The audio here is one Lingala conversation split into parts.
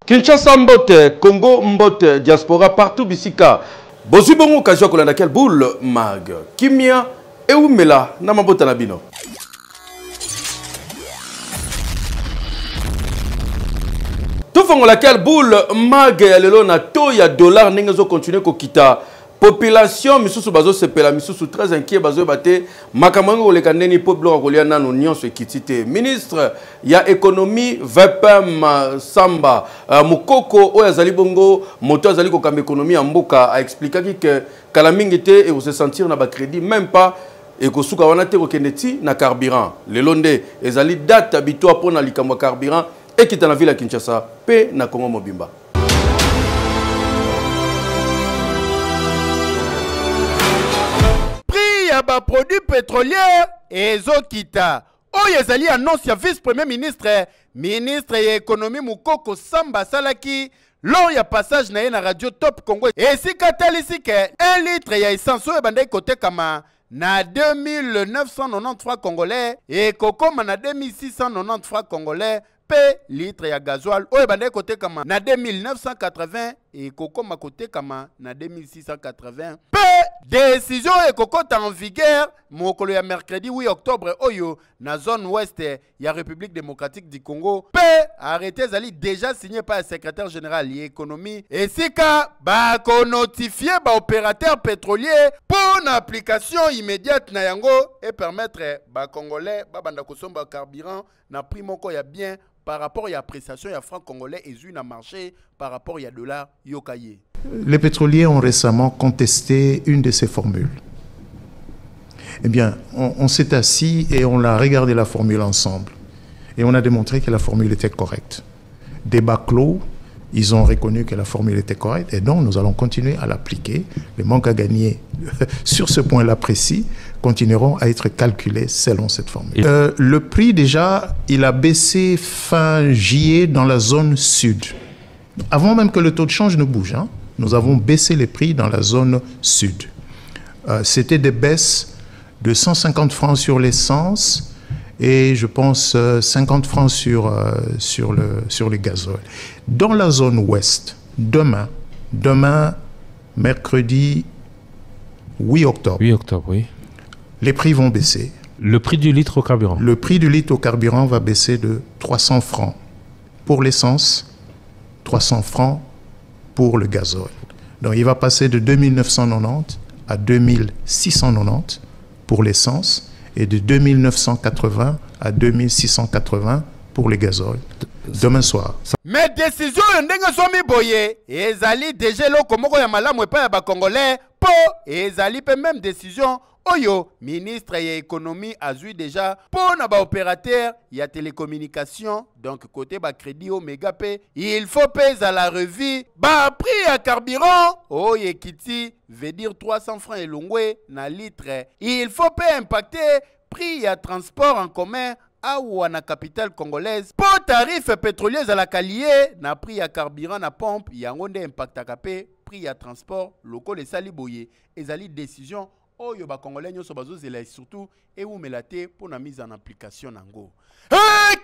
Kinshasa Mbote, Congo Mbote, diaspora partout bisika. Bozu bongo occasion kolanda quel boule mag. Kimia et Oumela na mabota na bino. Tout fongo laquelle boule mag ya lelo na to ya dollar ningezo continuer ko kita. Population misusu bazo sepela misusu très inquiet bazo bate makamango koleka ndeni peuple kolia nanu nyonso ekitite. Ministre ya économie VPM Samba Mukoko oya zali bongo moto azali ko kamba économie ya mboka a expliqué que kala mingi te et se sentir na ba crédit même pas et ko suka wana te ko kendeti na carburant. Le londe ezali date habitoire pour na likambo carburant et kita na ville ya Kinshasa pe na Congo Mobimba. Ba produits pétroliers et Zokita. Oyezali annonce ya vice-premier ministre ya économie Mukoko Samba Salaki lors ya passage na na radio Top Congo. Et si katalisi ke 1 litre ya essence oyo bandai kote kama na 2990 francs congolais et kokoma na 2690 francs congolais P litre ya gasoil oyo bandai kote kama na 2980 et kokoma kote kama na 2680 P décision et kokota en vigueur mokolo ya mercredi 8 octobre oyo na zone ouest ya République démocratique du Congo P arrêté zali déjà signé par le secrétaire général de l'économie et sika ba ko notifier ba opérateur pétrolier pour une application immédiate na yango et permettre ba congolais ba banda kosomba carburant na prix moko ya bien par rapport à l'appréciation ya franc congolais et une marché par rapport à dollar yokaye. Les pétroliers ont récemment contesté une de ces formules. Eh bien, on s'est assis et on a regardé la formule ensemble. Et on a démontré que la formule était correcte. Débat clos, ils ont reconnu que la formule était correcte et donc nous allons continuer à l'appliquer. Les manques à gagner sur ce point-là précis continueront à être calculés selon cette formule. Le prix déjà, il a baissé fin juillet dans la zone sud. Avant même que le taux de change ne bouge, hein, nous avons baissé les prix dans la zone sud. C'était des baisses de 150 francs sur l'essence et je pense 50 francs sur le gasoil. Dans la zone ouest, demain, mercredi 8 octobre, oui. Les prix vont baisser. Le prix du litre au carburant. Le prix du litre au carburant va baisser de 300 francs pour l'essence, 300 francs pour le gasoil. Donc il va passer de 2990 à 2690 pour l'essence et de 2980 à 2680 pour le gasoil. Demain soir. Mais décision ndenge somi boye ezali déjà loko moko ya malamu epa ya ba congolais po ezali pe même décision oyo ministre ya économie a eu déjà pour na ba opérateur ya télécommunication donc côté ba crédit Omega P il faut payer à la revue ba prix à carburant oye kiti veut dire 300 francs elongwe na litre il faut payer impacter prix à transport en commun ou na capitale congolaise pour tarif pétrolier à la calier na prix à carburant na pompe yango nde impact akapé prix à transport local et saliboye ezali décision oyo ba congolais nyoso bazozela surtout et ou melate pour na mise en application nango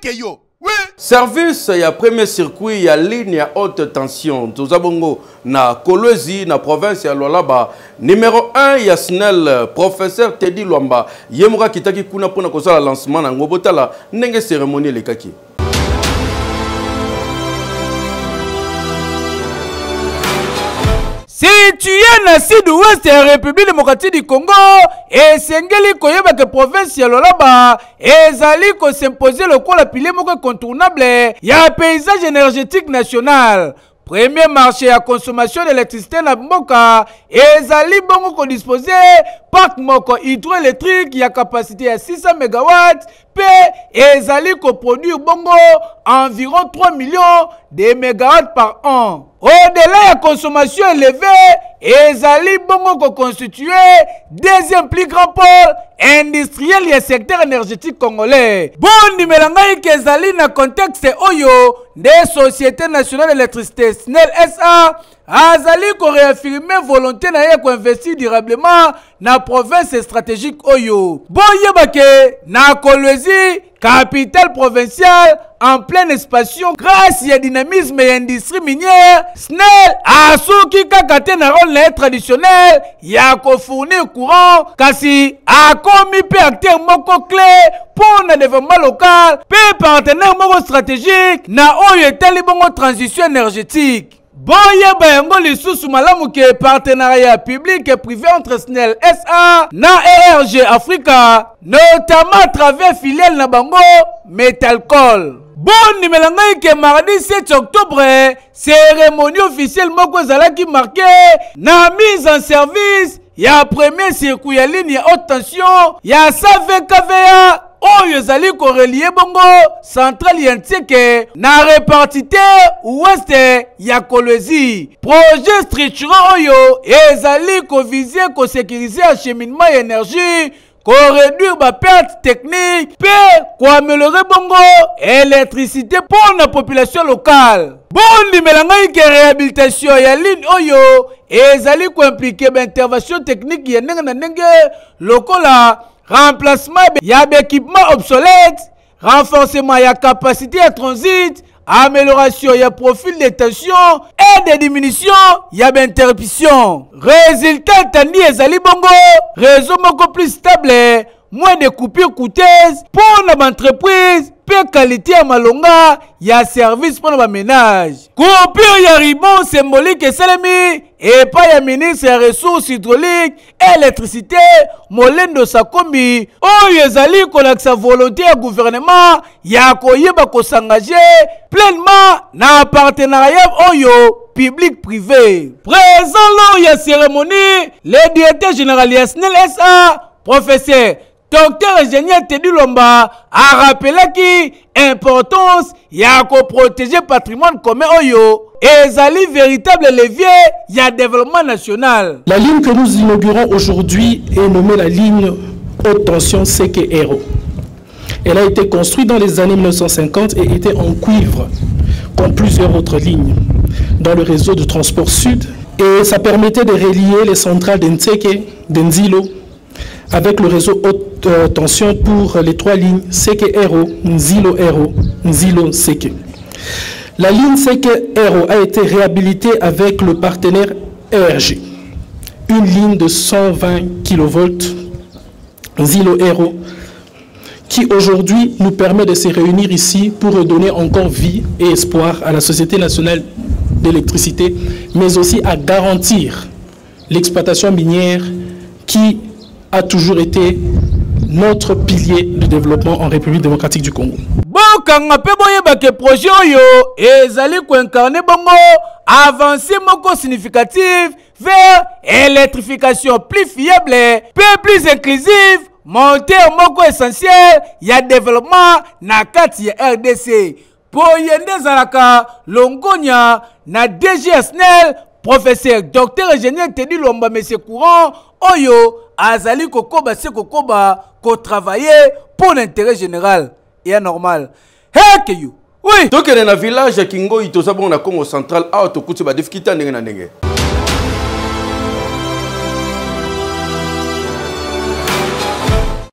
keyo oui service ya premier circuit ya ligne ya haute tension tozabongo na Kolwezi na province ya Lualaba numéro 1 ya SNEL professeur Teddy Lwamba yemuka kitaki kuna pona kozala lancement nango botala ndenge cérémonie lekaki. Situé na sud-ouest ya République démocratique du Congo et sengeli koyeba que province ya Lualaba ezali ko s'imposer le quoi la pilier moko contournable ya paysage énergétique national. Premier marché à consommation d'électricité na mboka ezali bongo ko disposer parc moko hydroélectrique ya capacité à 600 MW pe ezali ko produire bongo environ 3 millions de mégawatts par an. Au-delà de la consommation élevée, ezali bongo ko constituer deuxième plus grand pôle industriel et secteur énergétique congolais. Bon numérangai kezali na contexte oyo des sociétés nationales d'électricité SNEL SA azali ko réaffirmer volonté na ye ko investir durablement na province stratégique oyo. Bon yebake na Kolwezi capitale provinciale en pleine expansion grâce à dynamisme et industrie minière. SNEL a souki kakate na rôle traditionnel ya ko fournir courant kasi a commis pe acteur moko clé pour le développement local pe partenaire moko stratégique na oyo etali bongo transition énergétique. Boye bayango lisusu malamu ke partenariat public et privé entre SNEL SA na ERG Africa, notamment à travers filiale na bango Metalcol. Bon numéro que mardi 7 octobre, cérémonie officielle moko zalaki marqué na mise en service ya premier circuit ya ligne ya haute tension ya SAVKVA oyo ezali korelie bongo centrale ya Ntseke na répartiteur ouest ya Kolwezi. Projet structurant oyo ezali koviser ko sécuriser acheminement ya énergie, ko réduire ba perte technique pe ko améliorer bongo électricité pour la population locale. Bon limelanga ke réhabilitation ya ligne oyo ezali ko impliquer ba intervention technique ya ndenge na ndenge lokola remplacement ya équipement obsolète, renforcement ya capacité à transit, amélioration ya profil de tension et de diminution ya interruption. Résultat tandi ezali bongo réseau moko plus stable, moins de coupures coûteuses pour l'entreprise, peu qualité à malonga ya service pour le ménage. Coupure ya ribon symbolique et salami et pas ya ministre ya ressources hydrauliques et électricité Molendo Sakombi oyo ezali kolak sa volonté ya gouvernement ya koyeba ko s'engager pleinement na partenariat oyo public privé. Présent lors ya cérémonie, le directeur général ya SNEL SA professeur Docteur ingénieur Teddy Lomba a rappelé qui importance ya ko protéger patrimoine commun oyo ezali véritable levier ya développement national. La ligne que nous inaugurons aujourd'hui est nommée la ligne haute tension Seke-Ero. Elle a été construite dans les années 1950 et était en cuivre comme plusieurs autres lignes dans le réseau de transport sud, et ça permettait de relier les centrales d'Ntseke, d'Nzilo avec le réseau haute tension pour les trois lignes Seke-Ero, Nzilo-Ero, Nzilo-Seke. La ligne Seke-Ero a été réhabilitée avec le partenaire ERG. Une ligne de 120 kV Nzilo-Ero qui aujourd'hui nous permet de se réunir ici pour redonner encore vie et espoir à la Société nationale d'électricité, mais aussi à garantir l'exploitation minière qui a toujours été notre pilier de développement en République démocratique du Congo. Bokanga pe boyeba ke projet oyo ezali ko incarner bongo avancée moko significative vers électrification plus fiable, plus inclusive, monteur moko essentiel ya développement na kati ya RDC. Poyende zalaka longonya na DG SNEL professeur docteur ingénieur Teddy Lomba monsieur courant oyo azali kokoba se kokoba ko travailler pour l'intérêt général et normal. Hey you. Oui. Donc dans le village Kingo itoza bon na Congo central a to kuti ba difficulté ndenge na ndenge.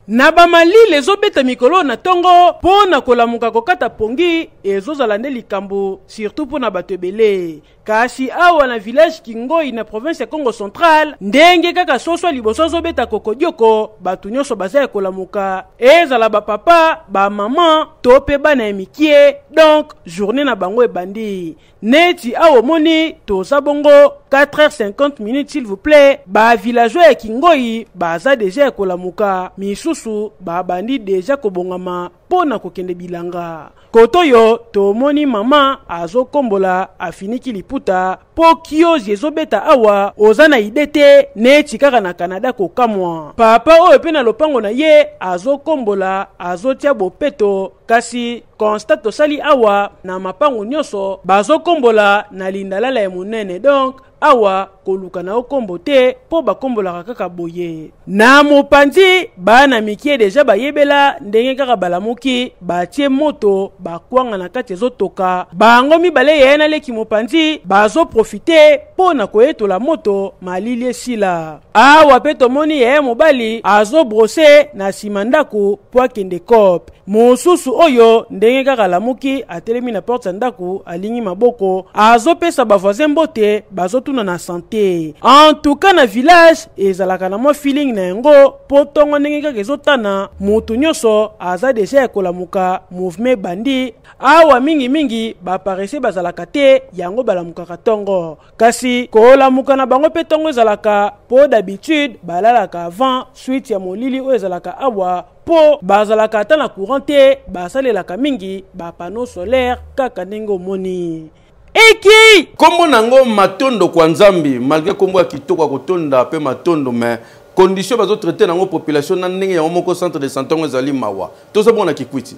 Nabamali les obeta mikolo na tongo pona kolamuka kokata pongi ezozala nde likambo surtout pona bato ebele. Kasi awa na village Kingoi na province ya Congo central ndenge kaka soso liboso zobeta kokodioko bato nyonso baza kolamuka ezala ba papa ba maman to pe bana emikie, donc journée na bango ebandi neti awa moni toza bongo 4h50 s'il vous plaît. Ba villageois ya Kingoi baza déjà kolamuka, misusu ba bandi déjà kobongama pona kokende bilanga. Kotoyo tomoni mama azo kombola afiniki liputa po kiozi ezobeta awa ozana idete neti kaka na Canada kokamwa. Papa oyo pe na lopango na ye azo kombola azo tia bopeto kasi constat tosali awa na mapango nyonso bazokombola na lindalala ya monene. Donc awa koluka na okombo te po bakombolaka kaka boye. Na mopanzi bana mikie deja bayebela ndenge kaka balamuki batie moto bakwanga na kati ezotoka. Bango mibale yena leki mopanzi bazo profite po na koyetola moto malili esila. Awa pe tomoni ye mobali azo brose na simandako po akende kop. Mosusu oyo ndenge kaka lamuki atelemi na porte ndako alingi maboko azo pesa bavoisin mbote bazo tuna na santé. En tout cas na village ezalaka na mo feeling na yango po tongo ndenge kaka ezotana mutu nyonso aza deja ekolamuka mouvement bandi. Awa mingi baparese bazalaka te yango balamukaka tongo. Kasi kolamuka na bango pe tongo ezalaka po d'habitude balalaka avant suite ya molili o ezalaka awa po bazalaka ata na courant te basalelaka mingi ba panneau solaire kaka ndenge omoni. Eki kombo nango matondo kwa nzambi malgré kombo ya kitoko kotonda pe matondo mais condition bazo traiter nango population na ndenge ya moko centre de santé ngo ezali mawa tozo bona Kikwiti.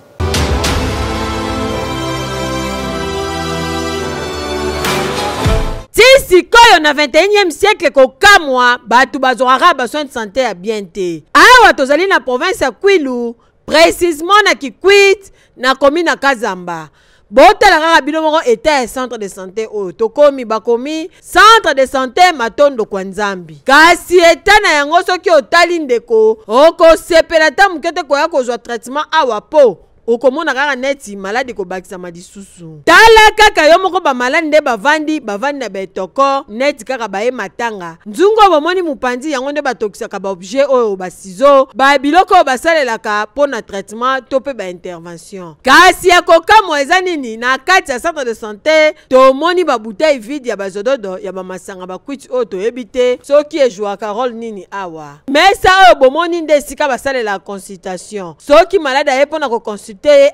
Si koyo na 21e siècle kokamwa batu bazoraka besoin de santé ya bien te. Awa tozali na province ya Kwilu, précisément na Kikwit, na commune na Kazamba. Botala kaka bino moko eta centre de santé oyo tokomi bakomi centre de santé matondo kwa nzambi. Kasi eta na yango soki otali ndeko okosepela ta mukete koya kozwa traitement awa po okomona kaka neti maladi ko bakisa madisusu. Tala kaka yo moko ba maladi nde bavandi na betoko neti kaka bae matanga. Nzungo bomoni mupanzi yango nde batokisaka ba objet oyo ba ciseaux ba biloko basalelaka pona traitement to pe ba intervention. Kasi ya kokamo eza nini na kati ya centre de santé tomoni ba bouteille vide ya bazododo ya ba masanga ba kwiti oyo toyebite soki ejouaka rôle nini awa. Mais ça oyo bomoni nde sika basalela consultation. Soki malade aye pona ko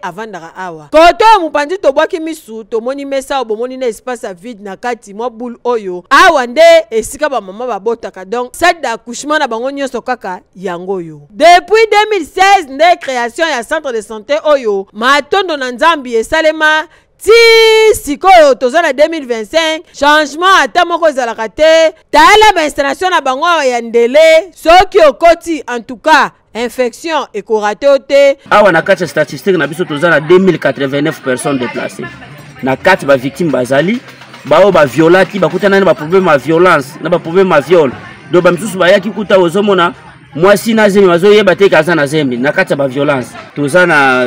avandaka awa. Koto mupanzi tobwaki misu tomoni mesa obomoni na espace vide na kati mwa boule oyo. Awa nde esika ba mama babotaka. Donc salle d'accouchement na bango nyonso kaka yango yo. Depuis 2016 nde création ya centre de santé oyo matondo na nzambi esalema ti sikoyo toza na 2025 changement ata moko ezalaka te. Tala ba installation na bango ya ndele soki okoti en tout cas infection et koraté. Awa na kati statistique na biso toza na 2089 personnes déplacées. Na kati ba victime bazali bao ba violati bakutana na ba problème ma violence na ba problème ma viol. Do ba misusu ba yaki kuta ozomona mwasi na zemi bazoyeba te kaza na zemi na kati ba violence. Toza na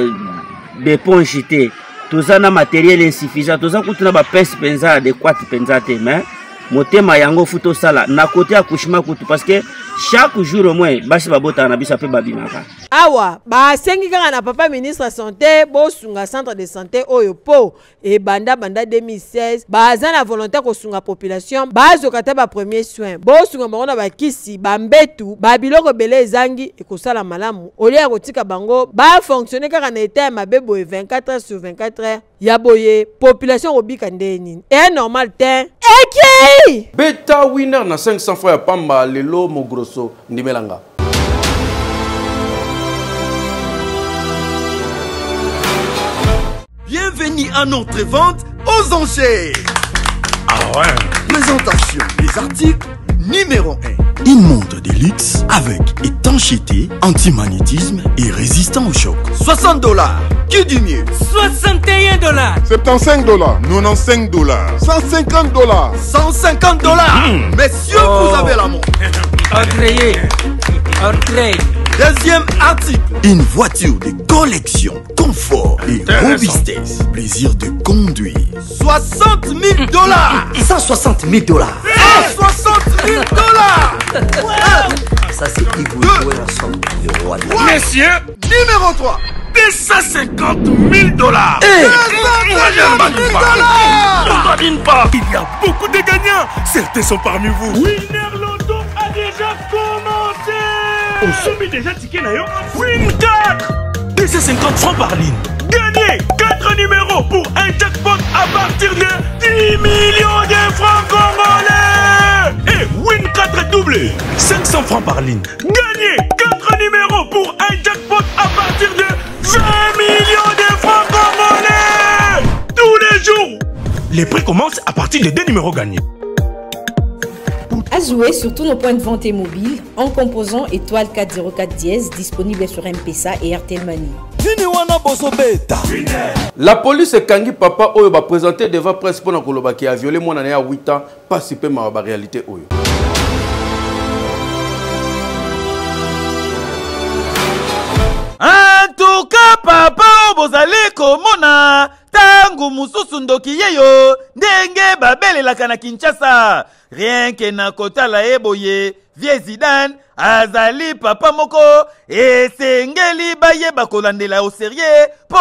d'éponge te. Toza na matériel insuffisant. Toza kutuna ba pese penza adéquate penza te mais motema yango futo sala na côté accouchement kutu parce que chaque jour au moins basi babota na bisa pe babimaka. Awa ba sengi kaka na papa ministre santé bosunga centre de santé oyo po e banda 2016 baza na volonté ko sunga population bazoka ta ba premier soin bosunga bango na bakisi bambetu babiloko bele ezangi ekosala malamu olia kotika bango ba fonctionner kaka na état mabebo 24 heures sur 24 heures ya boye population obika ndeni et normal te eki beta winner na 500 francs ya pamba lelo mogroso ndimelanga. Bienvenue à notre vente aux enchères. Ah ouais. Présentation des articles numéro 1. Une montre de luxe avec étanchéité, anti-magnétisme et résistant au choc. $60. Que du mieux. $61. $75. $95. $150. $150. Messieurs, vous avez la montre. Entrez. Deuxième article. Une voiture de collection, confort et robustesse. Plaisir de conduire. $60 000. $160 000. $160 000. Ça c'est Igor, le roi de la... Messieurs, numéro 3. $250 000. $250 000. Il y a beaucoup de gagnants. Certains sont parmi vous. Winner Lotto a déjà commencé. On soumet déjà ticket là. Win 4. 250 francs par ligne. Gagnez 4 numéros pour un jackpot à partir de 10 millions de francs congolais. Et Win 4 doublé. 500 francs par ligne. Gagnez 4 numéros pour un jackpot à partir de 20 millions de francs congolais. Les prix commencent à partir de 2 numéros gagnés. À jouer sur tous nos points de vente et mobiles en composant étoile 404 dièse disponible sur M-Pesa et RTL Money. La police kangi papa oyo ba présenté devant presse pour na koloba qui a violé mon année à 8 ans pas si peu ma réalité oyo. En tout cas papa bozali komona tangu mususu ndoki yeyo ndenge babelelaka na Kinshasa rien que na kotala eboye vie Zidane azali papa moko esengeli bayeba kolandela au sérieux po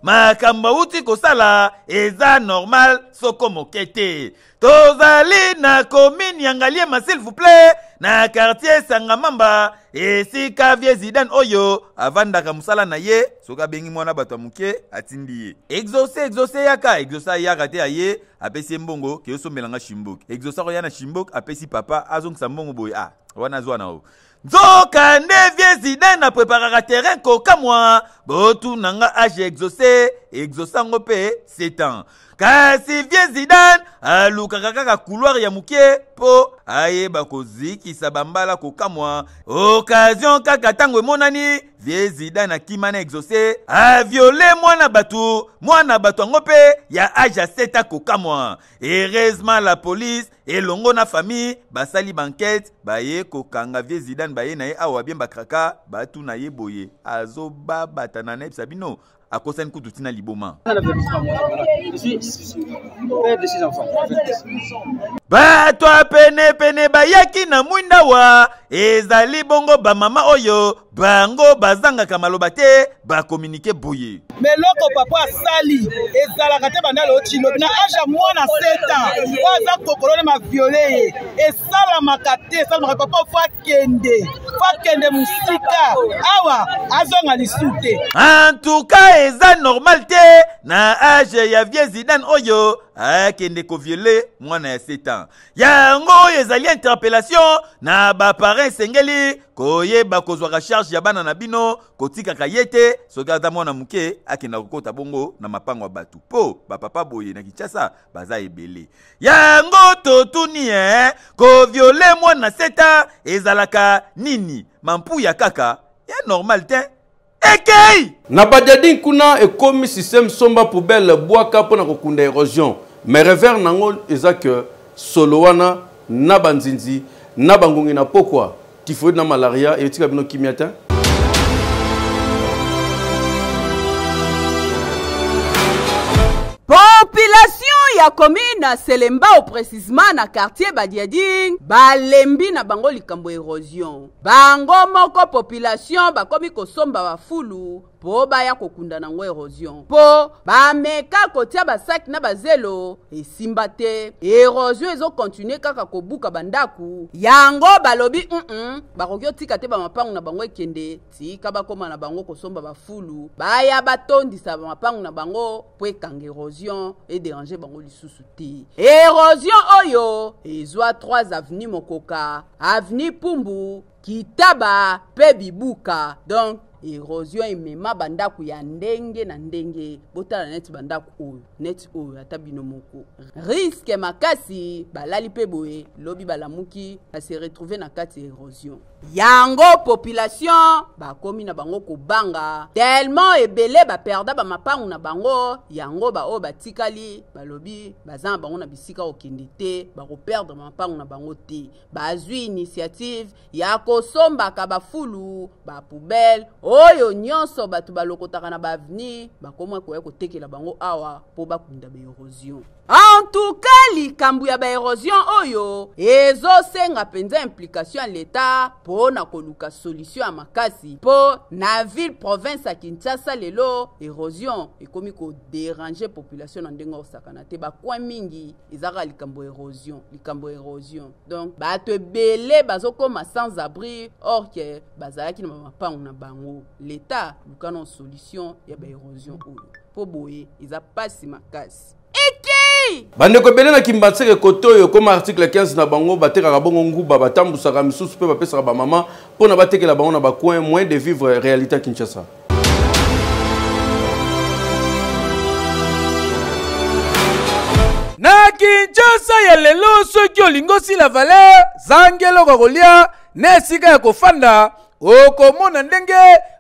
makambo uti kosala eza normal soko mokete tozali na commune Yangaliema s'il vous plaît na quartier Sangamamba esika vie Zidane oyo avandaka musala na ye soka bengi mwana bato muke atindi ye exaucé yaka te aye apesi mbongo ke yosomelanga Shimbok exaucé ko yana Shimbok apesi papa azongisa mbongo boy wana zwana o Zoka vie Zidane na préparera terrain koka mwa botu nanga age exaucé ngope 7 ans kasi vie Zidane aluka kaka couloir ya muke po ayeba kozikisa bambala koka mwa occasion kaka tango monani vie Zidane akimana exaucé a violé mwana batu ngope ya age 7 ans koka mwa heureusement la police elongo na famille basali banquette baye kokanga vie Zidane baye na ye awa bien bakraka batu na ye boye azo babata na nep sabino akosa nkutu tina liboma bato pene bayaki na mwinda wa ezali bongo ba mama oyo bango bazanga maloba te ba communiquer boye meloko papa asali ezalaka te bandala otilo na aja mwana 7 ans waza kokolone ma violé esalamaka te esalamaka papa fakende musika awa azonga lisute en tout cas eza normal te na age ya vie Zidane oyo akende ko violer mwana ya 7 ans yango ezali interpellation na ba parents sengeli koyeba kozwaka charge ya bana na bino kotikaka yete soki mwana muke akenda kokota bongo na mapango ya batu po bapapa boye na Kinshasa baza ebele yango totuni ko violer mwana 7 ans ezalaka nini mampu ya kaka ya normal te ekei na badiadi kuna ekomi système somba poubelle bwaka pona kokunda érosion mais revers nango eza que solo wana na banzinzi na bangongi na pokwa typhoïde na malaria et tika bino kimiata population ya commune Selembao précisément na quartier Badiading balembi na bango likambo érosion bango moko population bakomi kosomba bafulu po baya kokunda nango érosion po bameka kotia basak na bazelo esimba te érosion ezo continuer kaka kobuka bandaku yango balobi bakoki otika te bamapangu na bango ekende tika bakoma na bango kosomba bafulu baya batondisa bamapangu na bango po ekanga érosion et déranger bango lisusu te érosion oyo ezwa 3 avenue Mokoka avenue Pumbu Kitaba pe Bibuka donc érosion emema bandaku ya ndenge na ndenge botala net bandaku oyo ata bino moko risque makasi balali pe boye lobi balamuki ba se retrouver na kati érosion yango population bakomi na bango kobanga tellement ebele baperda bamapangu na bango yango baoyo batikali balobi baza na bango na bisika okende te bakoperdre bamapangu na bango te bazwi initiative ya kosombaka bafulu bapoubelle oyo nyonso bato balokotaka na baveni bakoma koya kotekela bango awa po bakunda ba érosion en tout cas likambo ya ba érosion oyo ezosenga penza implication ya l'État po na koluka solution ya makasi po na ville province ya Kinshasa lelo érosion ekomi ko déranger population na ndenge osakana te bakwa mingi ezaka likambo érosion donc bato ebele bazokoma sans abri or que bazalaki na mapango na bango l'État lukana solution ya ba érosion oyo po boye eza pasi makasi bandeko bele na kimbatseke koto oyo comme article 15 na bango batekaka bongo nguba batambusaka misusu pe bapesaka bamama mpona batekela bango na bacoin moyen de vivre réalité à Kinshasa na Kinshasa ya lelo soki olingosi la valeur zangelo kolia na esika ya kofanda okomona ndenge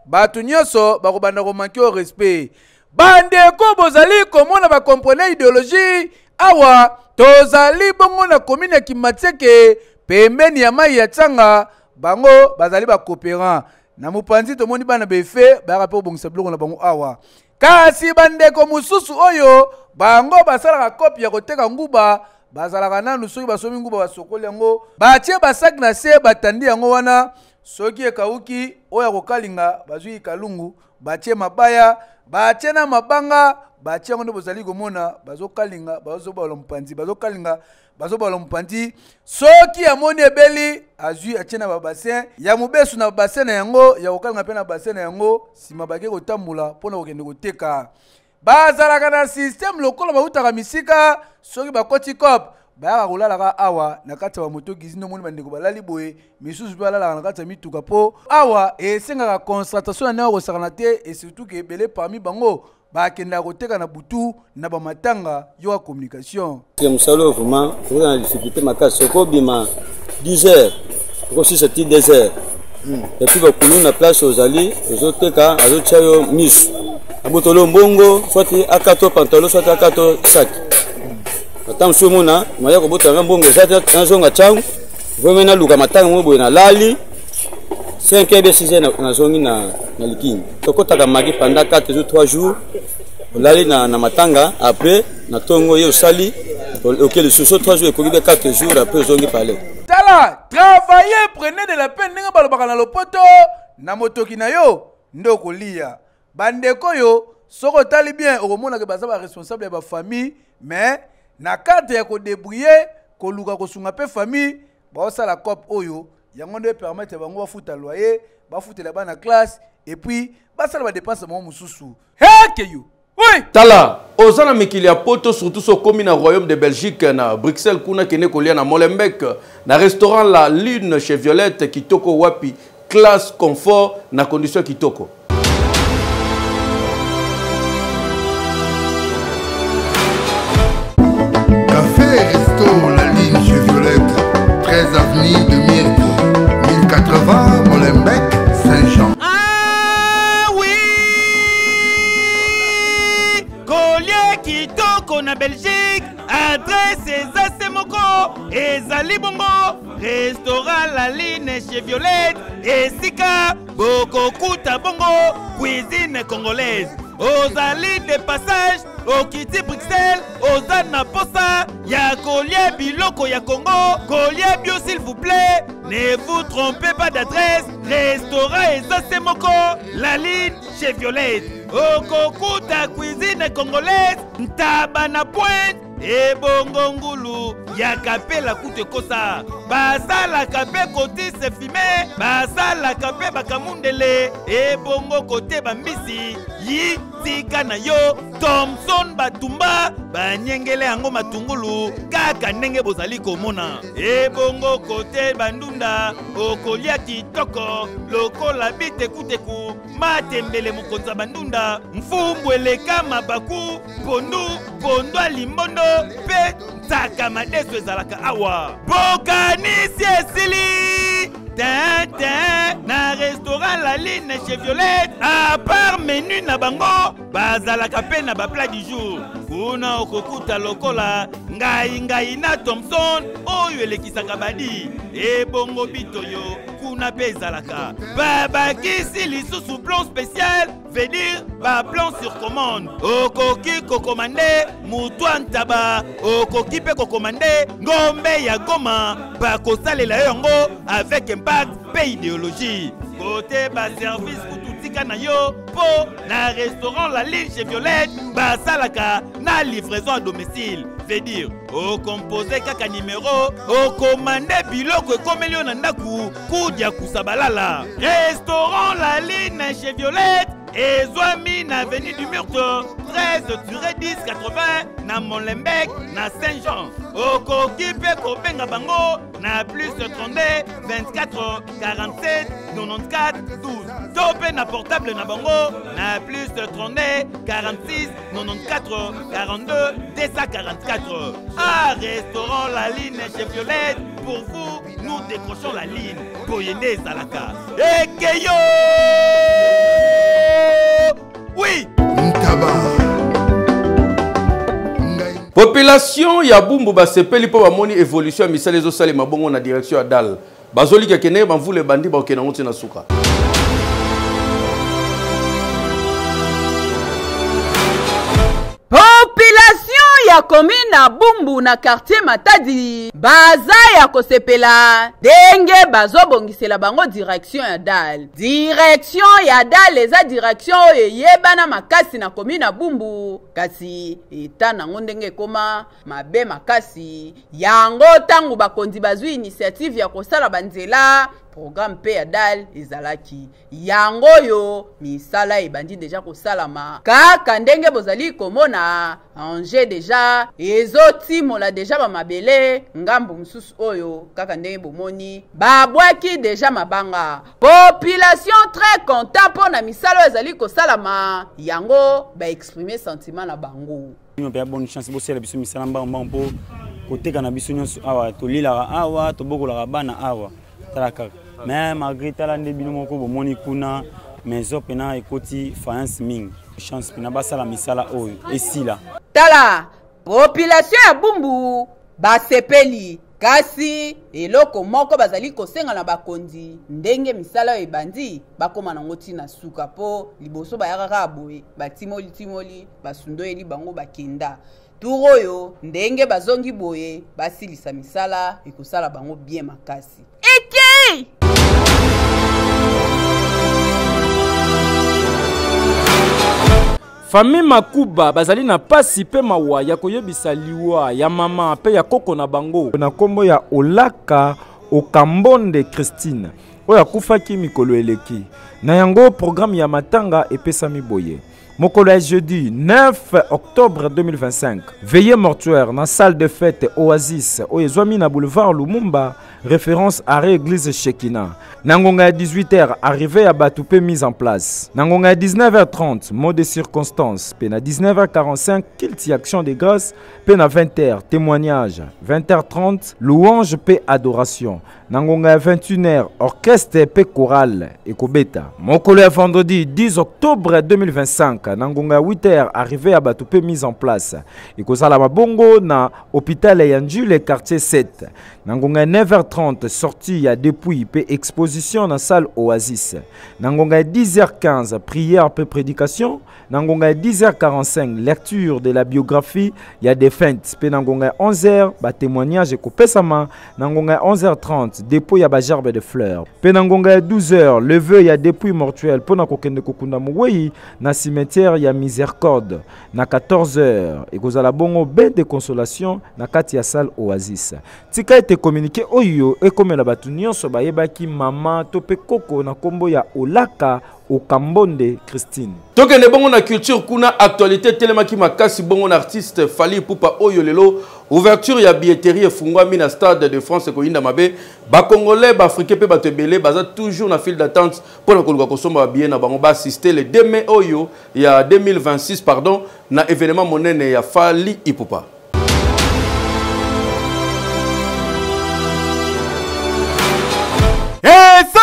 batu nyonso bakobanda komanki au respect. Bandeko bozali komona bakomprene idéologie awa tozali bongo na commune ya Kimateke pembeni ya mai ya Tsanga bango bazali bakopérant na mopanzi tomoni bana befe barape obongisa biloko na bango awa. Kasi bandeko mususu oyo bango basalaka kopi ya koteka nguba bazalaka nanu soki basomi nguba basokoli yango batie basak na se batandi yango wana soki ekauki oya kokalinga bazwi kalungu batie mabaya batie na mabanga batie yango nde bozali komona bazokalinga bazobola mopanzi bazokalinga bazobola mopanzi soki amoni ebeli azwi atie na babassin ya mobesu na bassin na yango ya kokalinga mpe na bassin na yango nsima bake kotambola mpona kokende koteka. Bazalaka na système lokola bautaka misika soki bakoti cop bayaka kolalaka awa na kati ya bamoto gizino moni bandeko balali boye misusu mpe balalaka na kati ya mituka po awa esengaka constatation na ndenge kosakana te et surtout ke ebele parmi bango bakendaka koteka na butu na bamatanga yo ya communication. Mosalo vraiment oza na difficulté makasi soko obima 10 heures okosisa ti 2 heures epuis bakulu na place ozali ozoteka azotia yo misu abotolo mbongo soit akato pantalon soit akato sac atam sumuna maya ko botanga mbongo zata tanzonga changu vomena luka matanga mobo na lali 5 ebe 6 na zongi na likini tokotaka magi pendant 4 jours 3 jours olali na matanga après na tongo yo sali OK le soso 3 jours ekoki 4 jours après zongi parler. Tala travailler prenez de la peine ninga balobaka na lopoto na motoki na yo ndoko lia. Bandeko yo soko tali bien okomona ke baza ba responsable ya ba famille mais na carte ya ko débrouiller ko luka ko sunga pe famille ba osala cop oyo yango nde permettre bango bafuta loyer bafutela bana classe et puis basala ba dépense mo mususu heke yo. Oui. Tala ozana mikili ya poto surtout so komi na royaume de Belgique na Bruxelles kuna kene kolia na Molenbeek na restaurant La Lune chez Violette kitoko wapi classe confort na condition kitoko. La Ligne chez Violette, 13 avenue de Mirko, 1080 Molenbeek, Saint-Jean. Ah oui, collier kitoko na Belgique, adresse ezase moko, ezali bongo, restaurant La Ligne chez Violette, esika boko kuta bongo, cuisine congolaise. Ozali de passage au Kiti Bruxelles, Ozana Posa, ya collier biloko ya Congo, collier bio s'il vous plaît. Ne vous trompez pas d'adresse, restaurant Ezase Moko, La Ligne chez Violette. Okokuta cuisine congolaise, Ntabana Pointe, ebongo ngulu ya kapela kute kosa basala kape koti se fime basala kape bakamundele ebongo kote bambisi yi tika na yo Thomson batumba banyengele yango matungulu kaka ndenge bozali komona ebongo kote bandunda okolia kitoko lokola bitekuteku matembele mokonza bandunda mfumbu eleka mabaku pondu alimbondo pe ntaka madeso ezalaka awa bokanisi esili na restaurant La Ligne chez Violette à part menu na bango bazalaka pe na ba plat du jour kuna okokuta lokola ngai na Thomson oyo elekisaka badi ebongo bitoyo kuna pe ezalaka babakisi lisusu plan spécial veut dire ba plan sur commande okoki kokomande mutu ntaba okoki pe kokomande ngombe ya Goma bakosalela yango avec impact pe idéologie côté ba service kututika na yo po na restaurant La Ligne chez Violette basalaka na livraison à domicile veut dire au composé kaka numéro au commandé biloko ekomeli na ndaku kudia kusabalala restaurant La Ligne chez Violette ezwami na avenue du Murto 13-10-80 na Molenbeek na Saint-Jean. Okoki pe kobenga bango na plus 32 24 47 94 12. Tope na portable na bango na plus 32 46 94 42 244. À restaurant La Ligne chez Violette, pour vous, nous décrochons la ligne. Boyende Salaka. Et Keyo! Oui! Population ya Bumbu basepeli po bamoni évolution ya misala ezosala mabongo na direction ya dal. Bazoli kekene bamvule bandi ba okena ngoti na suka. Population ya commune na Bumbu na quartier Matadi baza ya kosepela denge bazobongisela bango direction ya dal. Direction ya dal eza direction yebana makasi na commune na Bumbu kasi eta nango ndenge koma mabe makasi yango tangu bakonzi bazwi initiative ya kosala banzela programme pe ya dal ezalaki yango yo misala ebandi deja kosalama kaka ndenge bozali komona anje deja ezotimola deja bamabele ngambu mususu oyo kaka ndenge bomoni babwaki deja mabanga. Population très content pona misala ezali kosalama yango baexprimer sentiment na bango. Pe bonne chance bosela biso misala mbamba mpo koteka na biso nyonso awa tolilaka awa tobokolaka bana awa talaka. Mais malgré tala nde bino moko bomoni kuna maison pena ekoti faïence ming chance pena basala misala oyo esila tala population ya Bumbu basepeli kasi eloko moko bazali kosenga na bakonzi ndenge misala ebandi bakoma na ngoti na suka po liboso bayaka boye batimoli basundoeli bango bakenda turoyo ndenge bazongi boye basilisa misala ekosala bango bien makasi eke. Famille Makuba bazali na pasi pe mawa ya koyebisa liwa ya mama pe ya koko na bango na kombo ya Olaka Okambonde Christine oya kufaki mikolo eleki na yango programme ya matanga epesami boye. Mokolo ya jeudi 9 octobre 2025 veillée mortuaire na salle de fête Oasis oyezwami na boulevard Lumumba référence à l'église Shekina. Nangonga à 18h arrivé à Batoupé mise en place. Nangonga à 19h30 mot de circonstance. Puis à 19h45 culte action de grâce. Puis à 20h témoignage. 20h30 louange paix adoration. Nangonga à 21h orchestre paix chorale et kobeta. Mokolo à vendredi 10 octobre 2025 Nangonga à 8h arrivé à Batoupé mise en place. Et kozala mabongo na hôpital Yanju le quartier 7. Nangonga à 9h30 sortie à depuis pe exposition dans salle Oasis. Nangonga 10h15 prière pe prédication. Nangonga 10h45 lecture de la biographie ya défunte. Pe nangonga 11h ba témoignage ko pesama. Nangonga 11h30 dépôt ya ba gerbe de fleurs. Pe nangonga 12h levée ya dépôt mortuel pona kokende kokunda muwei na cimetière ya Miséricorde. Na 14h et kozala bongo ben de consolation na kati ya salle Oasis. Tika ete communiqué oyo e comme la batu nyonso bayebaki mama tope koko na kombo ya Olaka Okambonde Christine. Tokende bongo na culture kuna actualité telemaki makasi bongo na artiste Fally Ipupa oyo lelo ouverture ya billetterie efungwami na stade de France ko inda mabe ba congolais ba africain pe bato ebele baza toujours na file d'attente pour na koluka kosomba bien na bango ba assister le 2 mai oyo ya 2026 pardon na événement monene ya Fally Ipupa. Et ça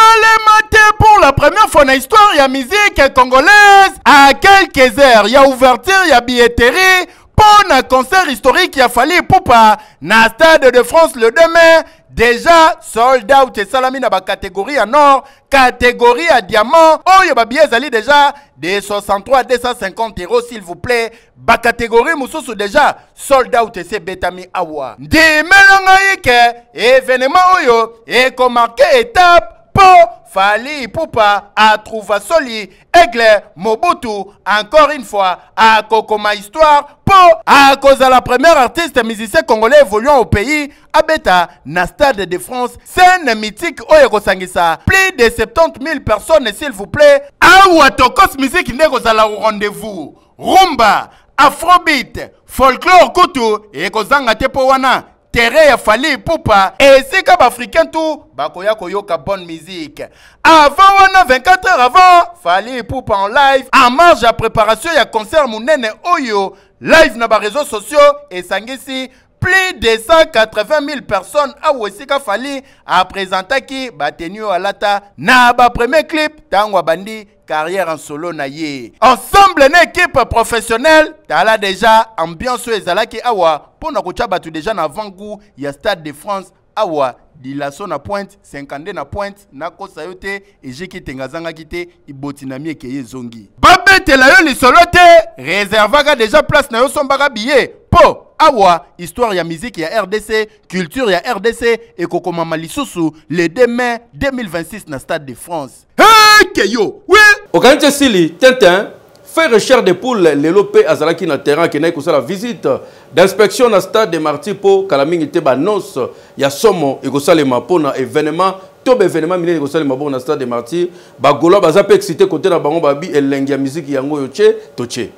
pour la première fois dans l'histoire, il y a musique congolaise. À quelques heures, il y a ouverture, il y a billetterie. Pour un concert historique, il a fallu Ipupa na Stade de France le 2 mai. Déjà, sold out et salami na ba catégorie en or, catégorie à diamant. Oh, y'a ba billets ali déjà de 63 à 250 € s'il vous plaît. Ba catégorie moussousou déjà sold out et c'est betami awa. Di melanga yike événement oyo et comme marqué étape. Po Fali Ipupa a trouvé Soli, Aigle, Mobutu, encore une fois, à Kokoma Histoire, à cause de la première artiste musicien congolais évoluant au pays, Abeta, na Stade de France, scène mythique Oyeko Sangisa, plus de 70 000 personnes, s'il vous plaît, à Tokos Musique Negozala au rendez-vous, Rumba, Afrobeat, Folklore Kutu, et Kozanga Tepowana. Terre ya Fali Ipupa et c'est comme africain tout bakoya koyoka bonne musique. Avant wana 24 heures avant Fali Ipupa en live en marge à préparation ya concert munene oyo live na ba réseaux sociaux et sangisi plus de 180 000 personnes à Wesika Fali a présenté qui batenio alata na ba premier clip tangwa bandi carrière en solo na ye. Ensemble une équipe professionnelle, t'as déjà ambiance ezalaki awa pour na kocha batu déjà na vangu ya Stade de France awa dilaso na pointe 50 na pointe na kosa yote ejiki tengazanga kite iboti na mieke yezongi. Babete la yo li solo te réservaga déjà place na yo sombaka billet po awa histoire ya musique ya RDC, culture ya RDC et kokoma malisusu le 2 mai 2026 na Stade de France. Hey Keyo, oui. Okanche Sili, Tintin, fait recherche de poules, les lopé azalaki na terrain qui n'a que la visite d'inspection na Stade de Martyrs pour Kalaming te banos ya somo et kosalema pona événement tobe événement miné kosalema bon na Stade de Martyrs bagolo baza pe excité côté na bango babi elengi ya musique yango yoche toche.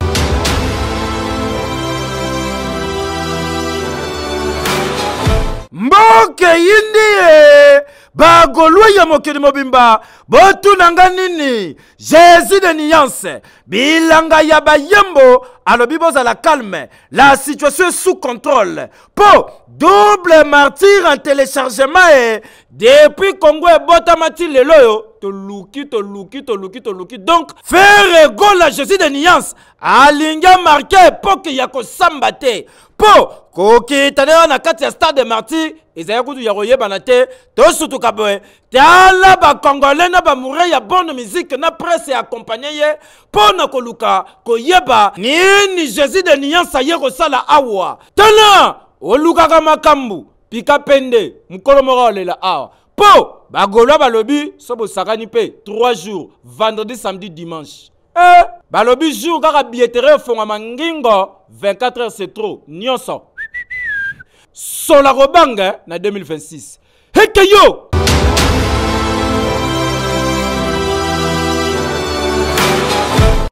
Mboke yindi bagolwa ya mokili mobimba botu nanga nini Jésus de nuance bilanga ya bayembo alobi bozala calme la situation est sous contrôle po double martyr en téléchargement et depuis Congo et botamati lelo toluki donc faire ego la Jésus de nuance alinga marqué époque ya kosamba te po kokitana na kati ya Stade de Martyrs ezaya kutu ya koyebana te tosutuka boye tala bakongolais na bamoure ya bonne musique na presse ya accompagné ye po na koluka koyeba nini Jésus de nuance aye kosala awa tala olukaka makambu pika pende mukolo moko olela awa po bagolwa balobi so bosakani pe 3 jours vendredi samedi dimanche balobi jour kaka billetterie fonga mangingo 24 heures c'est trop nyonso sola robanga na 2026 heke yo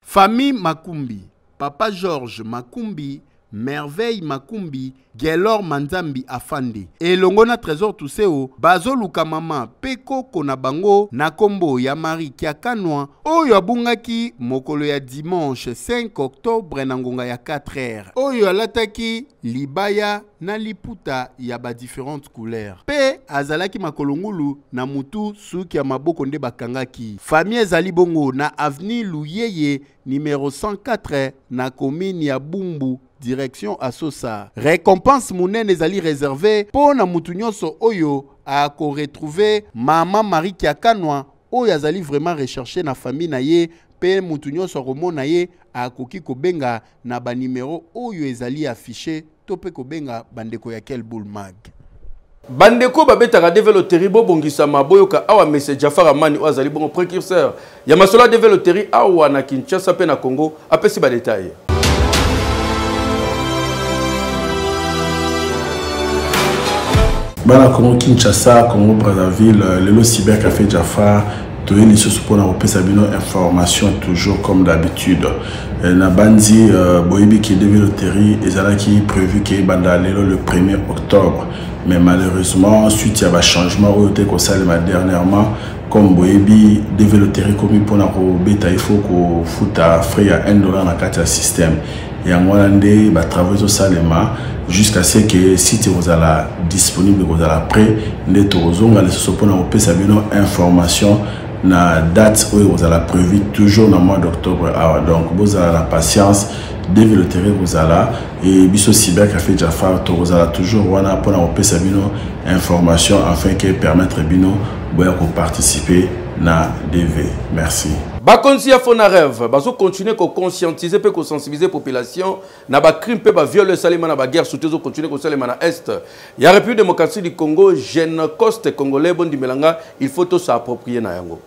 famille Makumbi, papa Georges Makumbi, Merveille Makumbi, Gelor Manzambi Afandi. Et longona trésor Tuseo, Bazo Luka Mama, Peko Konabango, Nakombo ya Marie Kiakanwa, Oyo Abungaki, Mokolo ya dimanche 5 octobre Nangonga ya 4h. Oyo Alataki, Libaya, na liputa ya ba différentes couleurs. Pe azalaki makolongulu na mutu suki ya maboko nde bakangaki. Famille ezali bongo na avenue Luyeye numéro 104 na commune ya Bumbu. Direction Asosa. Récompense mounen ezali réservé pour na mutu nyonso oyo a ko retrouver maman Marie Kiakanwa oyo azali vraiment recherché na famille na ye pe mutu nyonso komona ye a koki kobenga na ba numéro oyo ezali affiché tope kobenga bandeko ya quel boule mag. Bandeko babetaka développer bongisa maboyoka awa message Jafar Amani azali bongo précurseur ya masola développer awa na Kinshasa pe na Congo apesi ba détail. Bana Congo Kinshasa, Congo Brazzaville, le cybercafé Jafar, tout les choses pour nous sabino information toujours comme d'habitude. Na bandi boyebi qui développerie ezalaki prévu que banda le 1er octobre, mais malheureusement suite à un changement au été qu'on salma dernièrement comme boyebi développerie comme pour na beta il faut qu'on futa frais à $1 na carte système. Et en Hollandais, bah travailler au salema jusqu'à ce que si tu es disponible, vous allez prêt, les tourons, les sopona au sabino information na date où vous allez prévu toujours dans le mois d'octobre. Donc vous avez la patience, développer vous allez et biso cybercafé Jafar, vous allez toujours wana pour au sabino information afin que permettre bino de participer na DV. Merci. bakonzi ya Fonarev bazo continuer ko conscientiser pe ko sensibiliser population na ba crime pe ba viol salima na ba guerre surtout zo continuer ko salima na est ya République démocratique du Congo jeune coste congolais bondi melanga il faut to s'approprier na yango.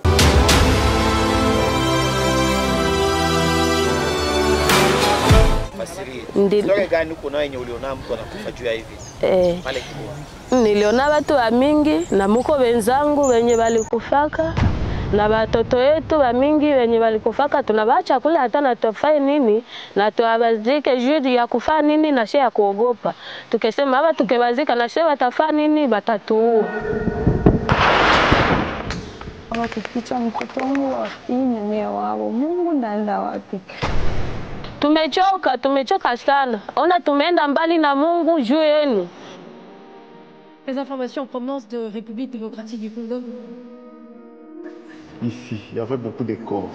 Niliona watu wa mingi na muko wenzangu wenye walikufaka na watoto wetu wa mingi wenye walikufaka, tunabacha kula hata na tofai nini na tuwazike juu ya kufaa nini na shia ya kuogopa. Tukesema hapa tukewazika na shia watafaa nini batatuua. Wakificha mtoto wangu wa mume wao, Mungu ndaenda wapi? Tumechoka sana. Ona tumeenda mbali na Mungu juu yenu. Les informations en provenance de République démocratique du Congo. Ici, il y avait beaucoup de corps.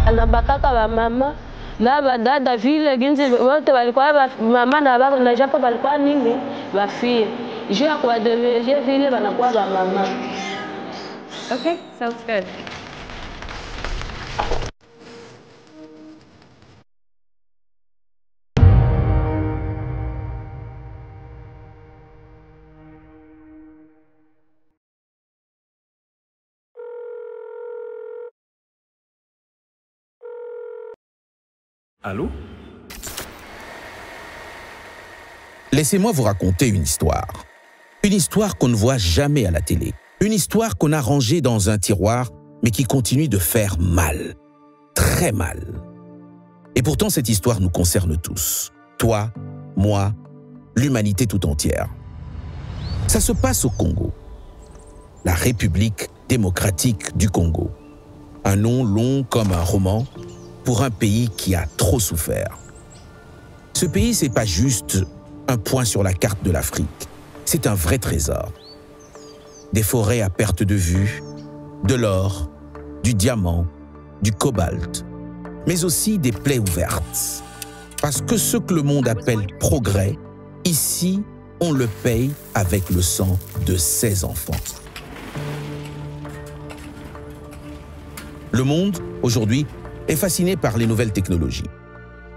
Anabakaka wa mama na badada vile ginzi wote walikuwa mama na japo walikuwa nini wafie. Je ya kwa deveje vile wanakuwa wa mama. Okay, sounds good. Allô? Laissez-moi vous raconter une histoire. Une histoire qu'on ne voit jamais à la télé. Une histoire qu'on a rangée dans un tiroir, mais qui continue de faire mal. Très mal. Et pourtant, cette histoire nous concerne tous. Toi, moi, l'humanité tout entière. Ça se passe au Congo. La République démocratique du Congo. Un nom long comme un roman, pour un pays qui a trop souffert. Ce pays, c'est pas juste un point sur la carte de l'Afrique. C'est un vrai trésor. Des forêts à perte de vue, de l'or, du diamant, du cobalt, mais aussi des plaies ouvertes. Parce que ce que le monde appelle progrès, ici, on le paye avec le sang de ses enfants. Le monde, aujourd'hui, est fasciné par les nouvelles technologies,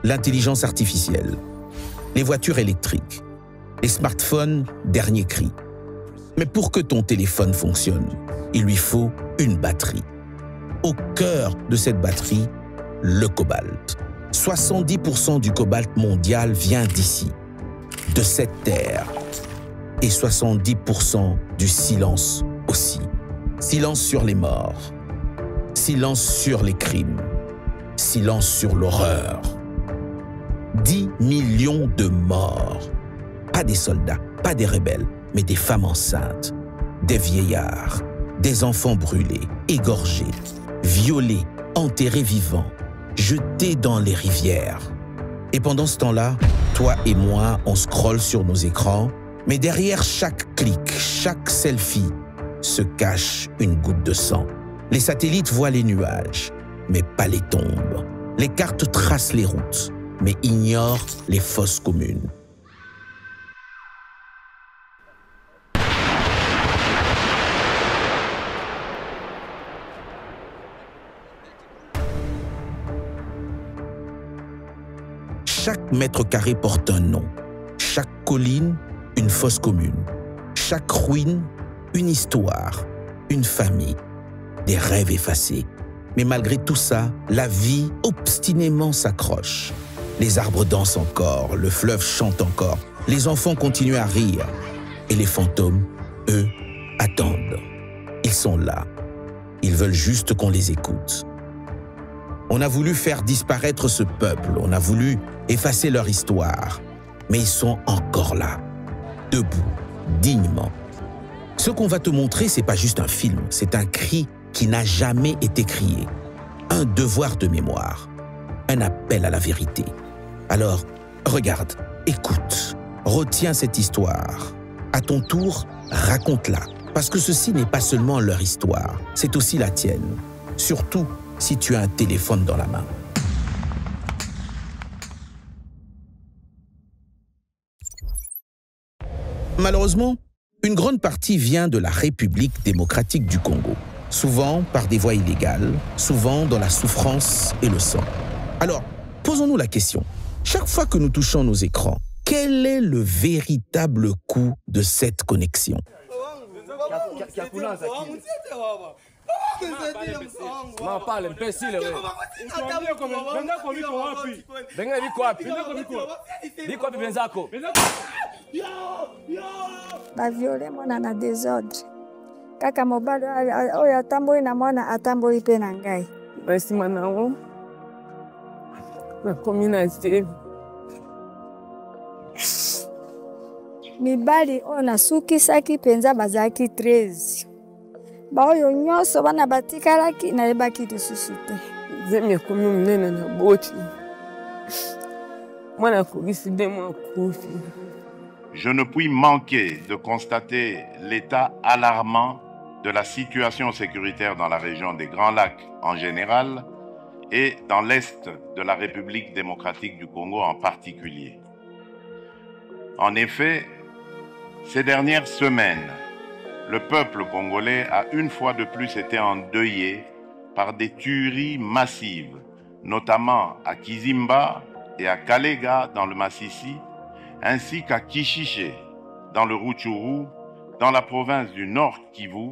l'intelligence artificielle, les voitures électriques, les smartphones dernier cri. Mais pour que ton téléphone fonctionne, il lui faut une batterie. Au cœur de cette batterie, le cobalt. 70% du cobalt mondial vient d'ici, de cette terre. Et 70% du silence aussi. Silence sur les morts, silence sur les crimes, silence sur l'horreur. 10 millions de morts. Pas des soldats, pas des rebelles, mais des femmes enceintes, des vieillards, des enfants brûlés, égorgés, violés, enterrés vivants, jetés dans les rivières. Et pendant ce temps-là, toi et moi, on scrolle sur nos écrans, mais derrière chaque clic, chaque selfie, se cache une goutte de sang. Les satellites voient les nuages, mais pas les tombes. Les cartes tracent les routes, mais ignorent les fosses communes. Chaque mètre carré porte un nom. Chaque colline, une fosse commune. Chaque ruine, une histoire, une famille, des rêves effacés. Mais malgré tout ça, la vie obstinément s'accroche. Les arbres dansent encore, le fleuve chante encore, les enfants continuent à rire. Et les fantômes, eux, attendent. Ils sont là. Ils veulent juste qu'on les écoute. On a voulu faire disparaître ce peuple, on a voulu effacer leur histoire. Mais ils sont encore là, debout, dignement. Ce qu'on va te montrer, c'est pas juste un film, c'est un cri qui n'a jamais été crié. Un devoir de mémoire, un appel à la vérité. Alors, regarde, écoute, retiens cette histoire. À ton tour, raconte-la. Parce que ceci n'est pas seulement leur histoire, c'est aussi la tienne. Surtout si tu as un téléphone dans la main. Malheureusement, Une grande partie vient de la République démocratique du Congo, souvent par des voies illégales, souvent dans la souffrance et le sang. Alors, posons-nous la question. Chaque fois que nous touchons nos écrans, quel est le véritable coût de cette connexion? baviole mwana na désordre kaka mobali oyo atamboli na mwana atamboli mpe na ngai basima nango nakomi na se mibali oyo nasukisaki mpenza bazalaki 13 baoyo nyonso bana batikalaki nayebaki lisusu te zemi ekomi monene na boti mwana akokisi de mwa kufi. Je ne puis manquer de constater l'état alarmant de la situation sécuritaire dans la région des Grands Lacs en général et dans l'est de la République démocratique du Congo en particulier. En effet, ces dernières semaines, le peuple congolais a une fois de plus été endeuillé par des tueries massives, notamment à Kizimba et à Kalega dans le Massissi, ainsi qu'à Kishiché dans le Rutshuru, dans la province du Nord Kivu,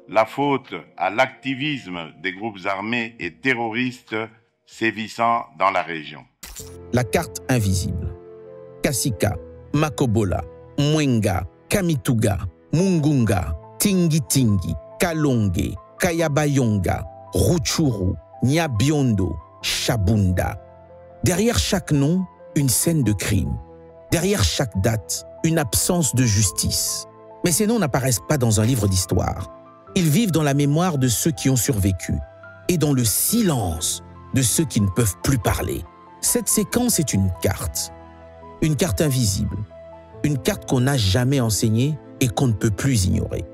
la faute à l'activisme des groupes armés et terroristes sévissant dans la région. La carte invisible. Kasika, Makobola, Mwenga, Kamituga, Mungunga, Tingi Tingi, Kalonge, Kayabayonga, Rutshuru, Nyabiondo, Shabunda. Derrière chaque nom, une scène de crime. Derrière chaque date, une absence de justice. Mais ces noms n'apparaissent pas dans un livre d'histoire. Ils vivent dans la mémoire de ceux qui ont survécu et dans le silence de ceux qui ne peuvent plus parler. Cette séquence est une carte invisible, une carte qu'on n'a jamais enseignée et qu'on ne peut plus ignorer.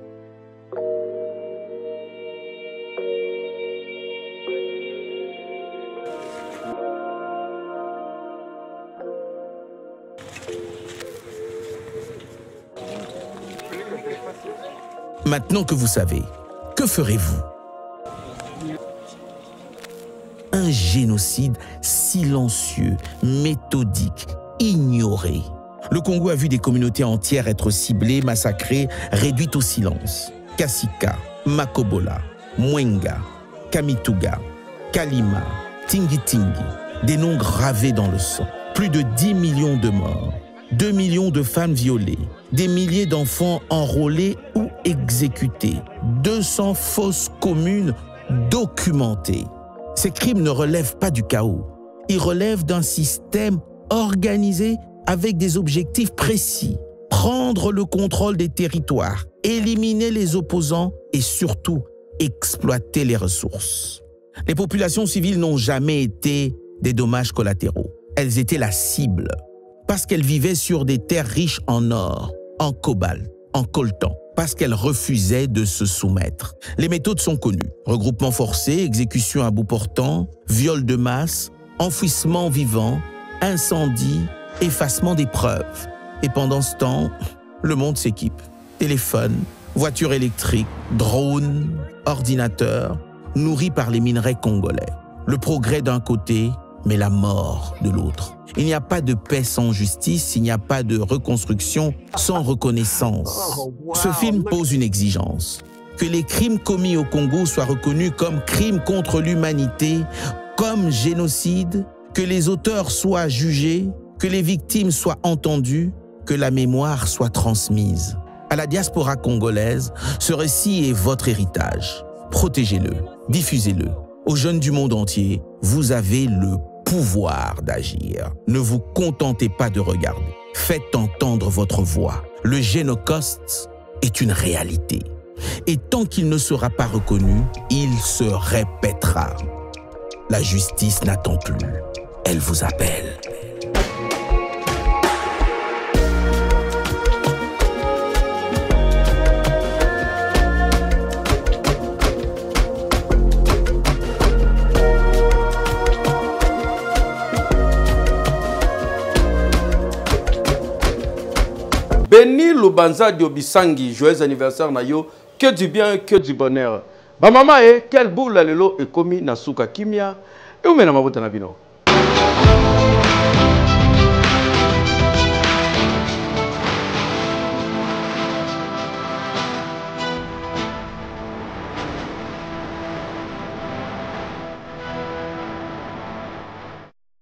Maintenant que vous savez, que ferez-vous? Un génocide silencieux, méthodique, ignoré. Le Congo a vu des communautés entières être ciblées, massacrées, réduites au silence. Kasika, Makobola, Mwenga, Kamituga, Kalima, Tingi Tingi, des noms gravés dans le sang. Plus de 10 millions de morts, 2 millions de femmes violées, des milliers d'enfants enrôlés ou exécutés, 200 fosses communes documentées. Ces crimes ne relèvent pas du chaos. Ils relèvent d'un système organisé avec des objectifs précis. Prendre le contrôle des territoires, éliminer les opposants et surtout exploiter les ressources. Les populations civiles n'ont jamais été des dommages collatéraux. Elles étaient la cible parce qu'elles vivaient sur des terres riches en or, en cobalt, en coltan, parce qu'elles refusaient de se soumettre. Les méthodes sont connues. Regroupement forcé, exécution à bout portant, viol de masse, enfouissement vivant, incendie, effacement des preuves. Et pendant ce temps, le monde s'équipe. Téléphone, voitures électriques, drones, ordinateurs, nourris par les minerais congolais. Le progrès d'un côté, mais la mort de l'autre. Il n'y a pas de paix sans justice, il n'y a pas de reconstruction sans reconnaissance. Ce film pose une exigence. Que les crimes commis au Congo soient reconnus comme crimes contre l'humanité, comme génocide, que les auteurs soient jugés, que les victimes soient entendues, que la mémoire soit transmise. À la diaspora congolaise, ce récit est votre héritage. Protégez-le, diffusez-le. Aux jeunes du monde entier, vous avez le pouvoir d'agir. Ne vous contentez pas de regarder. Faites entendre votre voix. Le génocide est une réalité. Et tant qu'il ne sera pas reconnu, il se répétera. La justice n'attend plus. Elle vous appelle. Béni Banza Diobisangi, joyeux anniversaire na yo, que du bien, que du bonheur. Ba maman quel boule lelo et commis na suka kimia, et ou mena mabota na bino.